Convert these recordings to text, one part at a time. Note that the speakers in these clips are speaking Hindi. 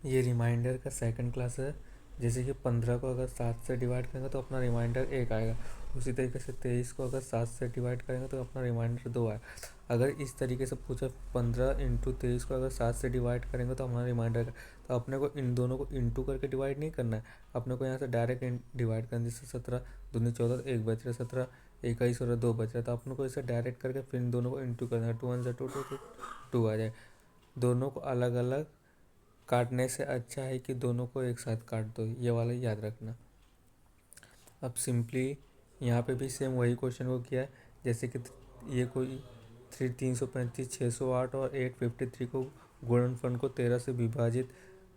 ये रिमाइंडर का सेकंड क्लास है। जैसे कि 15 को अगर 7 से डिवाइड करेंगे तो अपना रिमाइंडर 1 आएगा। उसी तरीके से 23 को अगर 7 से डिवाइड करेंगे तो अपना रिमाइंडर 2 आएगा। अगर इस तरीके से पूछा 15 इंटू 23 को अगर 7 से डिवाइड करेंगे तो हमारा रिमाइंडर, तो अपने को इन दोनों को इंटू करके डिवाइड नहीं करना है, अपने को यहाँ से डायरेक्ट डिवाइड करना है। जैसे 17 दूनी 14, 1 बच रहा, 17 21 और 2 बच रहा, तो अपने को इसे डायरेक्ट करके फिर इन दोनों को इंटू करना है। 2 1 से 2 2 2 आ जाए। दोनों को अलग अलग काटने से अच्छा है कि दोनों को एक साथ काट दो, ये वाला याद रखना। अब सिंपली यहाँ पे भी सेम वही क्वेश्चन को किया है। जैसे कि ये कोई 335 608 और 853 को गुणनफल को 13 से विभाजित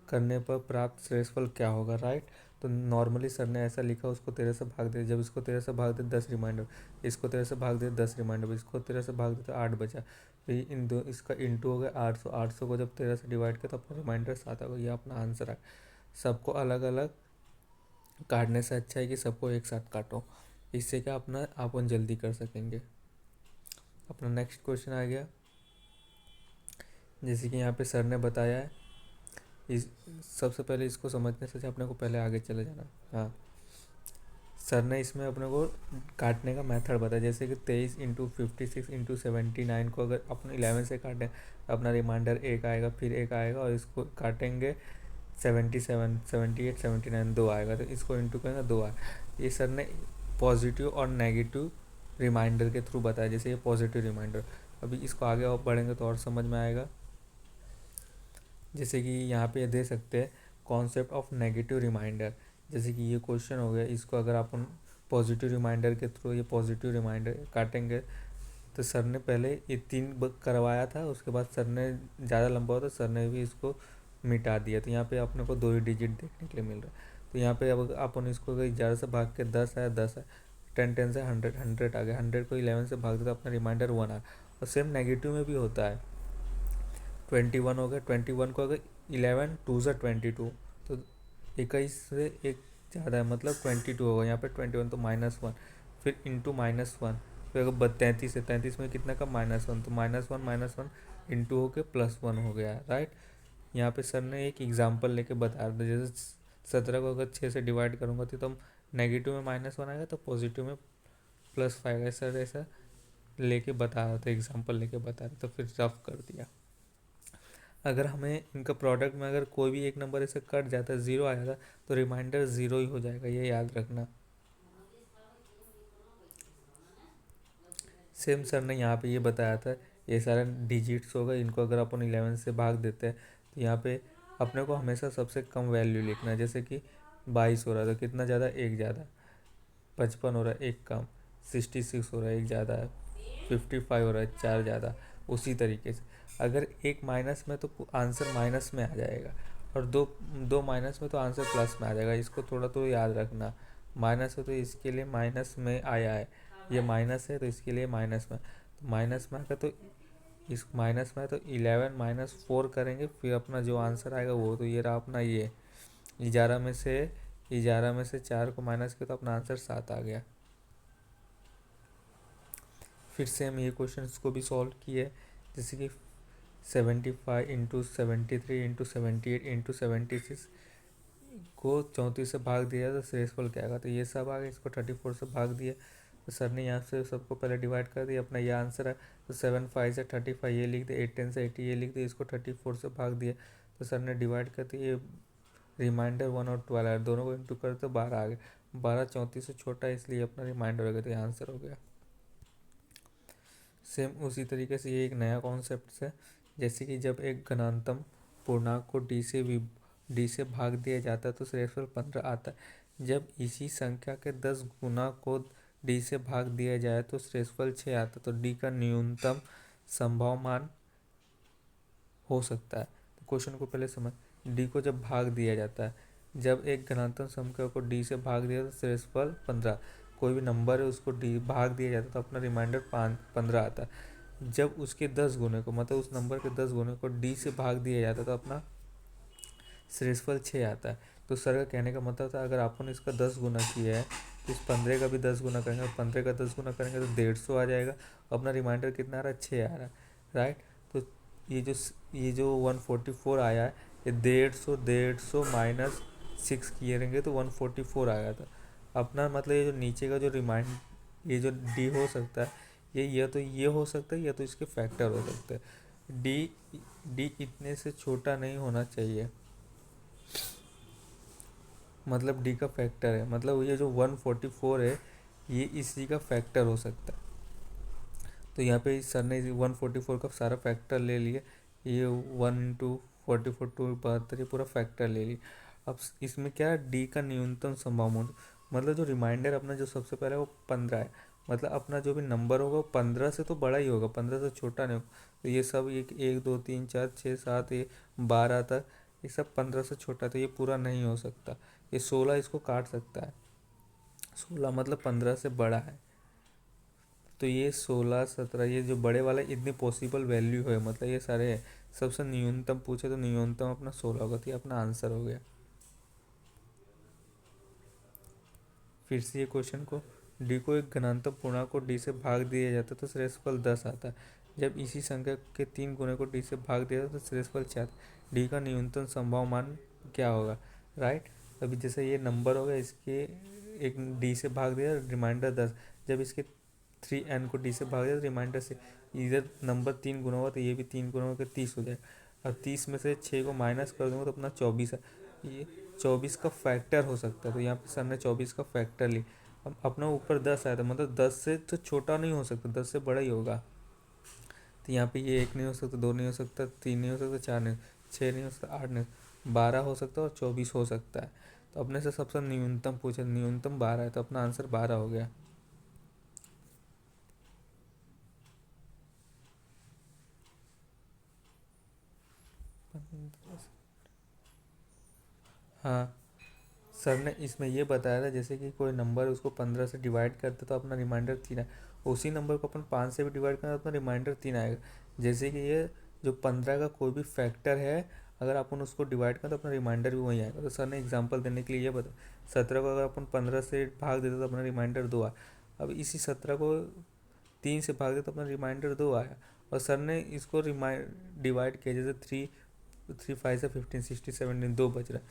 करने पर प्राप्त श्रेष्ठफल क्या होगा, राइट। तो नॉर्मली सर ने ऐसा लिखा, उसको 13 से भाग दे, जब इसको 13 से भाग दे 10 रिमाइंडर, इसको 13 से भाग दे 10 रिमाइंडर, इसको 13 से भाग दे तो 8 बचा। फिर इन दो इसका इंटू हो गया 800, 800 को जब 13 से डिवाइड किया तो अपना रिमाइंडर 7 आ गया। ये अपना आंसर है। सबको अलग अलग काटने से अच्छा है कि सबको एक साथ काटो, इससे क्या अपना अपन जल्दी कर सकेंगे। अपना नेक्स्ट क्वेश्चन आ गया। जैसे कि यहाँ पे सर ने बताया है, इस सबसे पहले इसको समझने से अपने को पहले आगे चले जाना। हाँ, सर ने इसमें अपने को काटने का मेथड बताया। जैसे कि 23 इंटू 56 इंटू 79 को अगर अपन 11 से काटें अपना रिमाइंडर 1 आएगा, फिर 1 आएगा, और इसको काटेंगे 77 78 79 2 आएगा, तो इसको इंटू करेंगे 2 आएगा। ये सर ने पॉजिटिव और नेगेटिव रिमाइंडर के थ्रू बताया। जैसे ये पॉजिटिव रिमाइंडर, अभी इसको आगे और बढ़ेंगे तो और समझ में आएगा। जैसे कि यहाँ पे दे सकते हैं कॉन्सेप्ट ऑफ नेगेटिव रिमाइंडर। जैसे कि ये क्वेश्चन हो गया, इसको अगर अपन पॉजिटिव रिमाइंडर के थ्रू ये पॉजिटिव रिमाइंडर काटेंगे, तो सर ने पहले ये 3 करवाया था, उसके बाद सर ने ज़्यादा लंबा हुआ तो सर ने भी इसको मिटा दिया। तो यहाँ पे अपने को 2 ही डिजिट देखने के लिए मिल रहा है। तो यहाँ पे अब अपन इसको अगर 11 से भाग के 10 आया, 10 है, 10 10 से 100 100 आ गया, 100 को 11 से भाग दे तो अपना रिमाइंडर 1 आ। और सेम नेगेटिव में भी होता है। 21 हो गया, 21 को अगर 11 2 से 22, तो 21 से एक ज़्यादा है मतलब 22 होगा। यहाँ पे 21 तो -1, फिर इंटू -1, फिर अगर 33 है, 33 में कितना का -1, तो -1 इंटू होके +1 हो गया, राइट। यहाँ पे सर ने एक एग्जांपल लेके बता दिया। जैसे 17 को अगर 6 से डिवाइड करूँगा तो नेगेटिव में -1 आएगा, तो पॉजिटिव में +5 आएगा। सर ऐसा लेके बता रहा था, एग्जाम्पल लेके बता रहा था, तो फिर रफ कर दिया। अगर हमें इनका प्रोडक्ट में अगर कोई भी एक नंबर ऐसे कट जाता है, 0 आ जाता, तो रिमाइंडर 0 ही हो जाएगा, ये याद रखना। सेम सर ने यहाँ पे ये बताया था, ये सारे डिजिट्स होगा, इनको अगर अपन 11 से भाग देते हैं तो यहाँ पे अपने को हमेशा सबसे कम वैल्यू लिखना है। जैसे कि 22 हो रहा है तो कितना ज़्यादा, 1 ज़्यादा। 55 हो रहा है, 1 कम। 66 हो रहा है, 1 ज़्यादा है। 55 हो रहा है, 4 ज़्यादा। उसी तरीके से अगर एक माइनस में तो आंसर माइनस में आ जाएगा, और दो दो माइनस में तो आंसर प्लस में आ जाएगा। इसको थोड़ा तो याद रखना। माइनस है तो इसके लिए माइनस में आया है, ये माइनस है तो इसके लिए माइनस में, तो माइनस में आएगा तो इस माइनस में है तो 11 -4 करेंगे, फिर अपना जो आंसर आएगा वो, तो ये रहा अपना ये 11 में से 4 को माइनस किया तो अपना आंसर 7 आ गया। फिर से हम ये क्वेश्चन को भी सॉल्व किए। जैसे कि 75 इंटू 73 इंटू 78 इंटू 76 को 34 से भाग दिया तो शेषफल क्या आएगा, तो ये सब आ गया। इसको 34 से भाग दिया तो सर ने यहाँ से सबको पहले डिवाइड कर दिया, अपना ये आंसर है। तो 7 5 से 35 ये लिख दिया, 8 10 से 80 ये लिख दिया, इसको 34 से भाग दिया तो सर ने डिवाइड कर दिया। ये रिमाइंडर 1 और 12 है, दोनों को इंटू कर तो 12 आ गया। 12 34 से छोटा है, इसलिए अपना रिमाइंडर हो गया, तो ये आंसर हो गया। सेम उसी तरीके से ये एक नया कॉन्सेप्ट है। जैसे कि जब एक घनात्म पूर्णांक को डी से भाग दिया जाता है तो शेषफल 15 आता है। जब इसी संख्या के 10 गुना को डी से भाग दिया जाए तो शेषफल 6 आता है। तो डी का न्यूनतम संभव मान हो सकता है। तो क्वेश्चन को पहले समझ। डी को जब भाग दिया जाता है, जब एक घनात्मक संख्या को डी से भाग दिया तो शेषफल 15, कोई भी नंबर है उसको डी भाग दिया जाता है तो अपना रिमाइंडर 15 आता है। जब उसके 10 गुने को, मतलब उस नंबर के 10 गुने को डी से भाग दिया जाता है तो अपना शेषफल 6 आता है। तो सर का कहने का मतलब था, अगर अपन इसका 10 गुना किया है तो इस 15 का भी 10 गुना करेंगे, 15 का 10 गुना करेंगे तो 150 आ जाएगा। अपना रिमाइंडर कितना आ रहा है, 6 आ रहा है, राइट। तो ये जो 144 आया है, ये 150 माइनस 6 किए रहेंगे तो 144 आया था अपना। मतलब ये जो नीचे का जो रिमाइंड ये जो डी हो सकता है ये या तो ये हो सकता है या तो इसके फैक्टर हो सकते हैं। डी डी इतने से छोटा नहीं होना चाहिए, मतलब डी का फैक्टर है, मतलब ये जो 144 है ये इसी का फैक्टर हो सकता है। तो यहाँ पे सर ने 144 का सारा फैक्टर ले लिया, ये 1 × 44 2 × 72 ये पूरा फैक्टर ले लिया। अब इसमें क्या है, डी का न्यूनतम संभव मूल्य, मतलब जो रिमाइंडर अपना जो सबसे पहले वो 15 है, मतलब अपना जो भी नंबर होगा वो 15 से तो बड़ा ही होगा, 15 से छोटा नहीं होगा। तो ये सब एक 2 3 4 6 7 ये 12 तक ये सब 15 से छोटा, तो ये पूरा नहीं हो सकता। ये 16 इसको काट सकता है, 16 मतलब 15 से बड़ा है। तो ये 16 17 ये जो बड़े वाला इतनी पॉसिबल वैल्यू है, मतलब ये सारे है। सबसे न्यूनतम पूछे तो न्यूनतम अपना 16 होगा, तो ये अपना आंसर हो गया। फिर से ये क्वेश्चन को, डी को एक घनात्मक पूर्णांक को डी से भाग दिया जाता है तो श्रेष्ठफल 10 आता है। जब इसी संख्या के 3 गुणे को डी से भाग दिया जाता है तो श्रेष्ठफल 4। डी का न्यूनतम संभव मान क्या होगा, राइट। अभी जैसे ये नंबर होगा, इसके एक डी से भाग दिया रिमाइंडर 10, जब इसके 3n को डी से भाग दिया तो रिमाइंडर से इधर नंबर 3 गुना हुआ तो ये भी 3 गुना होकर 30 हो जाएगा। अब 30 में से 6 को माइनस कर दूंगा तो अपना 24 है, ये 24 का फैक्टर हो सकता है। तो यहाँ पे सर ने 24 का फैक्टर ली। अब अपना ऊपर 10 आया था, मतलब 10 से तो छोटा नहीं हो सकता, 10 से बड़ा ही होगा। तो यहाँ पे ये 1 नहीं हो सकता, 2 नहीं हो सकता, 3 नहीं हो सकता, 4 नहीं, 6 नहीं हो सकता, 8 नहीं, 12 हो सकता है और 24 हो सकता है। तो अपने से सबसे न्यूनतम पूछे, न्यूनतम 12 है, तो अपना आंसर 12 हो गया। हाँ, सर ने इसमें ये बताया था जैसे कि कोई नंबर उसको 15 से डिवाइड करते तो अपना रिमाइंडर 3 है, उसी नंबर को अपन 5 से भी डिवाइड करें तो अपना रिमाइंडर 3 आएगा। जैसे कि ये जो 15 का कोई भी फैक्टर है, अगर अपन उसको डिवाइड करें तो अपना रिमाइंडर भी वही आएगा। तो सर ने एग्जांपल देने के लिए ये बता, 17 को अगर अपन 15 से भाग देते तो अपना रिमाइंडर 2 आया। अब इसी 17 को 3 से भाग दे तो अपना रिमाइंडर 2 आया। और सर ने इसको डिवाइड किया, जैसे 3 से 15 16 17 2 बच रहा है,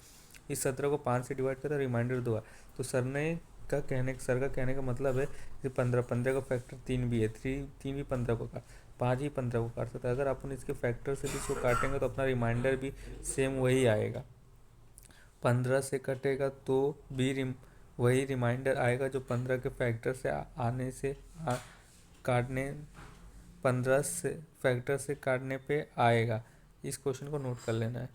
इस 17 को 5 से डिवाइड करता रिमाइंडर 2 है। तो सर का कहने का मतलब है कि 15 का फैक्टर 3 भी है, 3 भी 15 को काट, 5 ही 15 को काट सकता है। अगर अपन इसके फैक्टर से भी इसको काटेंगे तो अपना रिमाइंडर भी सेम वही आएगा। 15 से कटेगा तो भी वही रिमाइंडर आएगा जो 15 के फैक्टर से आने से काटने 15 से फैक्टर से काटने पे आएगा। इस क्वेश्चन को नोट कर लेना है।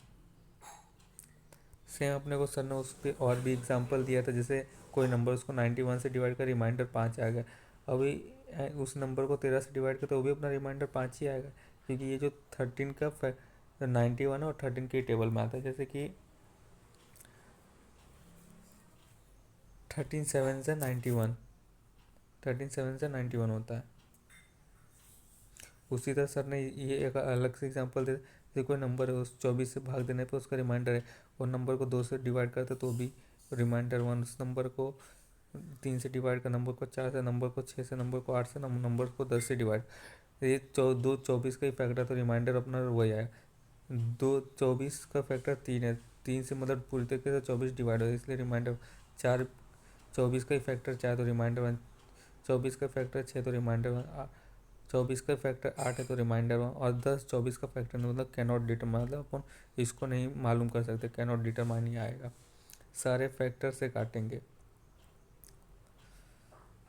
सेम अपने को सर ने उस पर और भी एग्जांपल दिया था, जैसे कोई नंबर उसको 91 से डिवाइड कर रिमाइंडर 5 आ गया। अभी उस नंबर को 13 से डिवाइड कर तो वो भी अपना रिमाइंडर 5 ही आएगा, क्योंकि ये जो 13 का 91 और 13 के टेबल में आता है। जैसे कि 13 7 से 91, 13 7 से 91 होता है। उसी तरह सर ने ये एक अलग से एग्जांपल दे, जैसे कोई नंबर है उस 24 से भाग देने पे उसका रिमाइंडर है, और नंबर को 2 से डिवाइड करते तो भी रिमाइंडर 1, उस नंबर को 3 से डिवाइड कर, नंबर को 4 से, नंबर को 6 से, नंबर को 8 से, नंबर को 10 से डिवाइड, ये 24 का ही फैक्टर, तो रिमाइंडर अपना वही आया। 24 का फैक्टर 3 है, 3 से मतलब पूरी तरीके से 24 डिवाइड हो, इसलिए रिमाइंडर 4, 24 का ही फैक्टर 4 तो रिमाइंडर 1, 24 का फैक्टर 6 तो रिमाइंडर 1, 24 का फैक्टर 8 है तो रिमाइंडर 1, और 10 24 का फैक्टर नहीं, मतलब कैनॉट डिटरमाइन, मतलब अपन इसको नहीं मालूम कर सकते, कैनॉट डिटरमाइन ही आएगा। सारे फैक्टर से काटेंगे।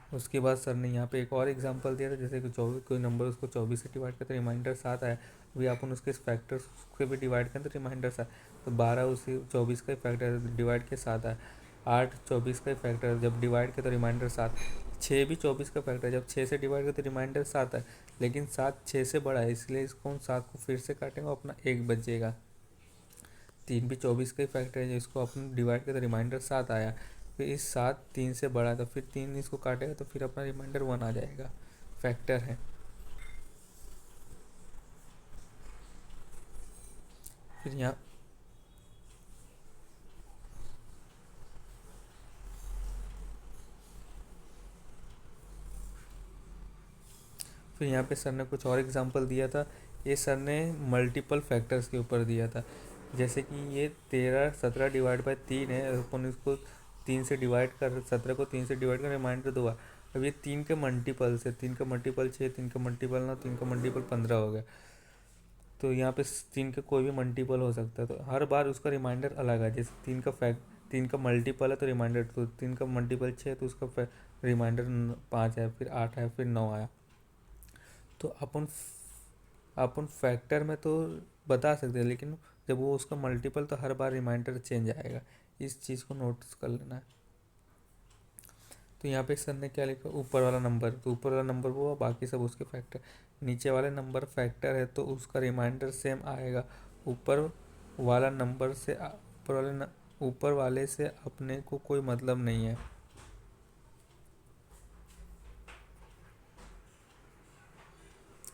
उसके बाद सर ने यहाँ पे एक और एग्जांपल दिया था, जैसे कि 24 कोई नंबर उसको 24 से डिवाइड करते रिमाइंडर 7 आया, अभी अपन उसके फैक्टर से भी डिवाइड करें तो रिमाइंडर 7, तो 12 उसी 24 का ही फैक्टर डिवाइड के 7 आया, 8 24 का ही फैक्टर जब डिवाइड किया तो रिमाइंडर 7, 6 भी 24 का फैक्टर जब 6 से डिवाइड किया तो रिमाइंडर 7 है, लेकिन 7 6 से बड़ा है, इसलिए इसको हम 7 को फिर से काटेंगे अपना 1 बचेगा। 3 भी 24 का ही फैक्टर है, जिसको अपन डिवाइड किया तो रिमाइंडर 7 आया, फिर इस 7 3 से बड़ा है तो फिर 3 इसको काटेगा तो फिर अपना रिमाइंडर 1 आ जाएगा, फैक्टर है। फिर यहाँ पे सर ने कुछ और एग्जांपल दिया था, ये सर ने मल्टीपल फैक्टर्स के ऊपर दिया था। जैसे कि ये 13 17 डिवाइड बाय 3 है, अपन इसको 3 से डिवाइड कर 17 को 3 से डिवाइड कर रिमाइंडर 2 है। अब ये 3 के मल्टीपल्स है, 3 का मल्टीपल 6, 3 का मल्टीपल 9, 3 का मल्टीपल 15 हो गया। तो यहाँ पे 3 का कोई भी मल्टीपल हो सकता है, तो हर बार उसका रिमाइंडर अलग है। जैसे 3 का मल्टीपल है तो रिमाइंडर, तो 3 का मल्टीपल 6 तो उसका रिमाइंडर 5 है, फिर 8 है, फिर 9 आया। तो अपन फैक्टर में तो बता सकते हैं, लेकिन जब वो उसका मल्टीपल तो हर बार रिमाइंडर चेंज आएगा। इस चीज़ को नोटिस कर लेना है। तो यहाँ पे सर ने क्या लिखा, ऊपर वाला नंबर, तो ऊपर वाला नंबर वो, बाकी सब उसके फैक्टर। नीचे वाले नंबर फैक्टर है तो उसका रिमाइंडर सेम आएगा। ऊपर वाला नंबर से ऊपर वाले से अपने को कोई मतलब नहीं है।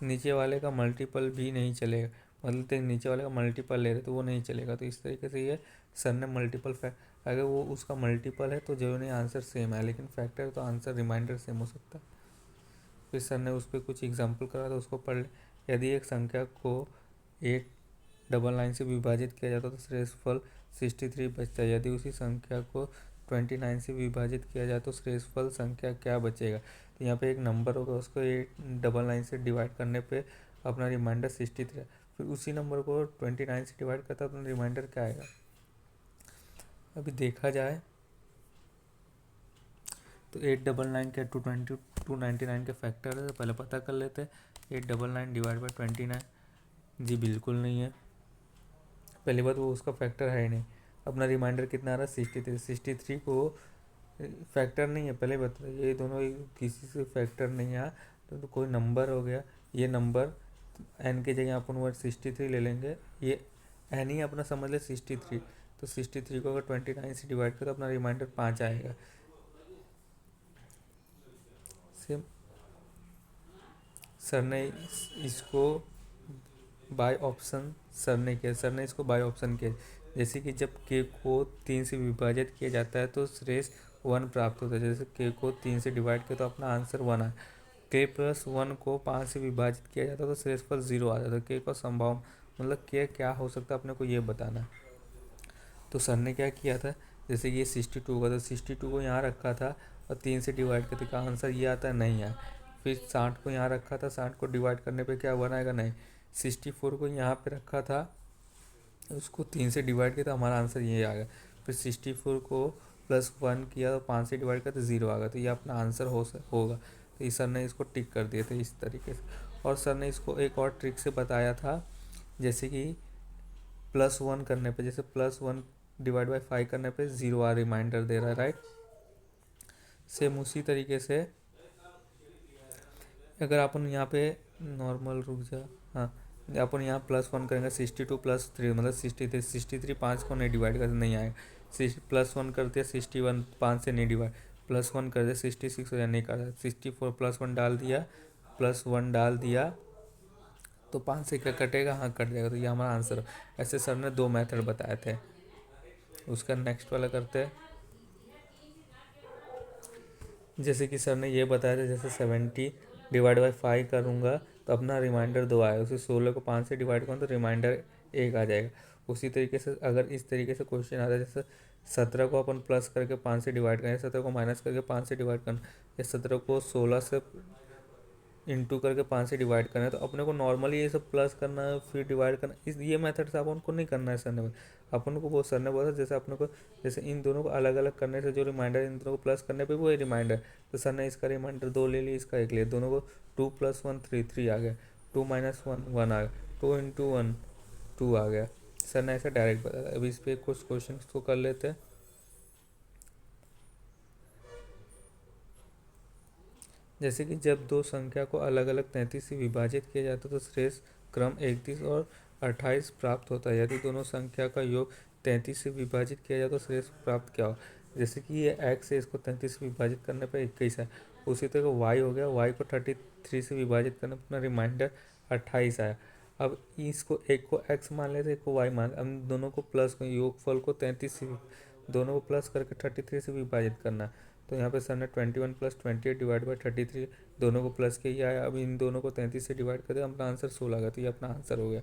नीचे वाले का मल्टीपल भी नहीं चलेगा, मतलब नीचे वाले का मल्टीपल ले रहे तो वो नहीं चलेगा। तो इस तरीके से ये सर ने मल्टीपल फैक्ट, अगर वो उसका मल्टीपल है तो जरूरी नहीं आंसर सेम है, लेकिन फैक्टर तो आंसर रिमाइंडर सेम हो सकता है। फिर सर ने उस पर कुछ एग्जाम्पल करा तो उसको पढ़ ले। यदि एक संख्या को 899 से विभाजित किया जाता तो श्रेष्ठफल 63 बचता है। यदि उसी संख्या को 29 से विभाजित किया जाए तो श्रेष्ठफल संख्या क्या बचेगा। तो यहाँ पे एक नंबर होगा, उसको 899 से डिवाइड करने पे अपना रिमाइंडर 63 है। फिर उसी नंबर को 29 से डिवाइड करता है तो रिमाइंडर क्या आएगा। अभी देखा जाए तो 899 के 299 के फैक्टर है, तो पहले पता कर लेते हैं। 899 डिवाइड बाई 29, जी बिल्कुल नहीं है। पहली बात वो उसका फैक्टर है ही नहीं। अपना रिमाइंडर कितना आ रहा है 63। 63 को फैक्टर नहीं है, पहले बता, ये दोनों किसी से फैक्टर नहीं है। तो कोई नंबर हो गया, ये नंबर एन की जगह अपन वर्ड 63 ले लेंगे। ये एन ही अपना समझ ले 63। तो 63 को अगर 29 से डिवाइड करें तो अपना रिमाइंडर 5 आएगा। सेम सर ने इसको बाय ऑप्शन सर ने किया, सर ने इसको बाय ऑप्शन किया। जैसे कि जब के को 3 से विभाजित किया जाता है तो शेष 1 प्राप्त होता है। जैसे के को 3 से डिवाइड किया तो अपना आंसर 1 आया। के प्लस 1 को 5 से विभाजित किया जाता है तो शेषफल 0 आ जाता है। के का संभाव मतलब के क्या हो सकता है अपने को ये बताना है। तो सर ने क्या किया था, जैसे कि ये 62 का, तो 62 को यहाँ रखा था और 3 से डिवाइड करते का आंसर ये आता है, नहीं आया। फिर 60 को यहाँ रखा था, 60 को डिवाइड करने पे क्या 1 आएगा, नहीं। 64 को यहाँ पे रखा था, उसको 3 से डिवाइड किया तो हमारा आंसर ये आ गया। फिर 64 को +1 किया तो 5 से डिवाइड किया तो 0 आ गया। तो ये अपना आंसर होगा। तो इस सर ने इसको टिक कर दिए थे इस तरीके से। और सर ने इसको एक और ट्रिक से बताया था, जैसे कि +1 करने पे, जैसे +1 डिवाइड बाई 5 करने पे 0 आ रिमाइंडर दे रहा है, राइट। सेम उसी तरीके से अगर अपन यहाँ पे नॉर्मल रुक जा, हाँ, अपन यहाँ +1 करेंगे 62 + 3 मतलब 63। 63 5 को नहीं डिवाइड करते नहीं आएगा। +1 करते 61 5 से नहीं डिवाइड, +1 कर दे 66 हो जाए, नहीं कर 64 +1 डाल दिया, +1 डाल दिया तो 5 से क्या कटेगा, हाँ कट जाएगा। तो ये हमारा आंसर। ऐसे सर ने 2 मेथड बताए थे। उसका नेक्स्ट वाला करते हैं। जैसे कि सर ने ये बताया था, जैसे 70 डिवाइड बाई 5 करूँगा तो अपना रिमाइंडर 2 आएगा। उसे 16 को 5 से डिवाइड करूँ तो रिमाइंडर 1 आ जाएगा। उसी तरीके से अगर इस तरीके से क्वेश्चन आता है, जैसे 17 को अपन प्लस करके 5 से डिवाइड करें, 17 को माइनस करके 5 से डिवाइड करना, या 17 को 16 से इंटू करके 5 से डिवाइड करना है, तो अपने को नॉर्मली ये सब प्लस करना है फिर डिवाइड करना, इस ये मेथड से अपन को नहीं करना है। सर ने अपन को वो सर ने बोला जैसे अपने को, जैसे इन दोनों को अलग अलग करने से जो रिमाइंडर, इन दोनों को प्लस करने पे वो रिमाइंडर। तो सर ने इसका रिमाइंडर 2 ले लिया, इसका 1 लिया, दोनों को 2 + 1 3 3 आ गया, 2 - 1 1 आ गया, 2 × 1 2 आ गया। सर ने ऐसा डायरेक्ट बताया। अभी इस पर कुछ क्वेश्चन को कर लेते हैं। जैसे कि जब दो संख्या को अलग अलग 33 से विभाजित किया जाता है तो श्रेष्ठ क्रम 31 और 28 प्राप्त होता है। यदि दोनों संख्या का योग 33 से विभाजित किया जाए तो श्रेष्ठ प्राप्त क्या हो। जैसे कि ये x है, इसको 33 से विभाजित करने पर 21 है। उसी तरह y हो गया, y को 33 से विभाजित करने पर अपना रिमाइंडर 28 आया। अब इसको एक को x मान लेते, एक को y मान, अब दोनों को प्लस योगफल को 33 से, दोनों को प्लस करके 33 से विभाजित करना है। तो यहाँ पे सर ने 21 + 28 डिवाइड बाई 33 दोनों को प्लस किया है। अब इन दोनों को 33 से डिवाइड कर दिया, अपना आंसर 16 आ गया। तो ये अपना आंसर हो गया।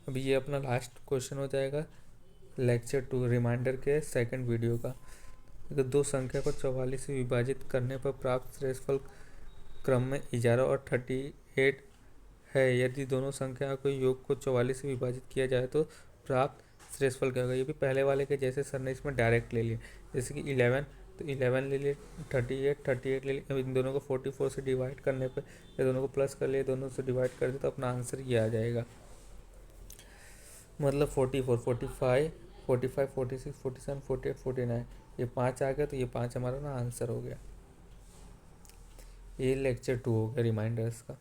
अभी ये अपना लास्ट क्वेश्चन हो जाएगा लेक्चर 2 रिमाइंडर के सेकंड वीडियो का। अगर दो संख्या को 44 से विभाजित करने पर प्राप्त शेषफल क्रम में 11 और 38 है। यदि दोनों संख्या को योग को 44 से विभाजित किया जाए तो प्राप्त शेषफल क्या होगा। ये भी पहले वाले के जैसे सर ने इसमें डायरेक्ट ले लिया, जैसे कि 11 तो 11 ले लिए, 38 ले लिए। अब इन दोनों को 44 से डिवाइड करने पर ये दोनों को प्लस कर लिए, दोनों से डिवाइड कर दे तो अपना आंसर ये आ जाएगा। मतलब 44, 45, 45, 46, 47, 48, 49 ये 5 आ गया, तो ये 5 हमारा ना आंसर हो गया। ये लेक्चर 2 हो गया रिमाइंडर्स का।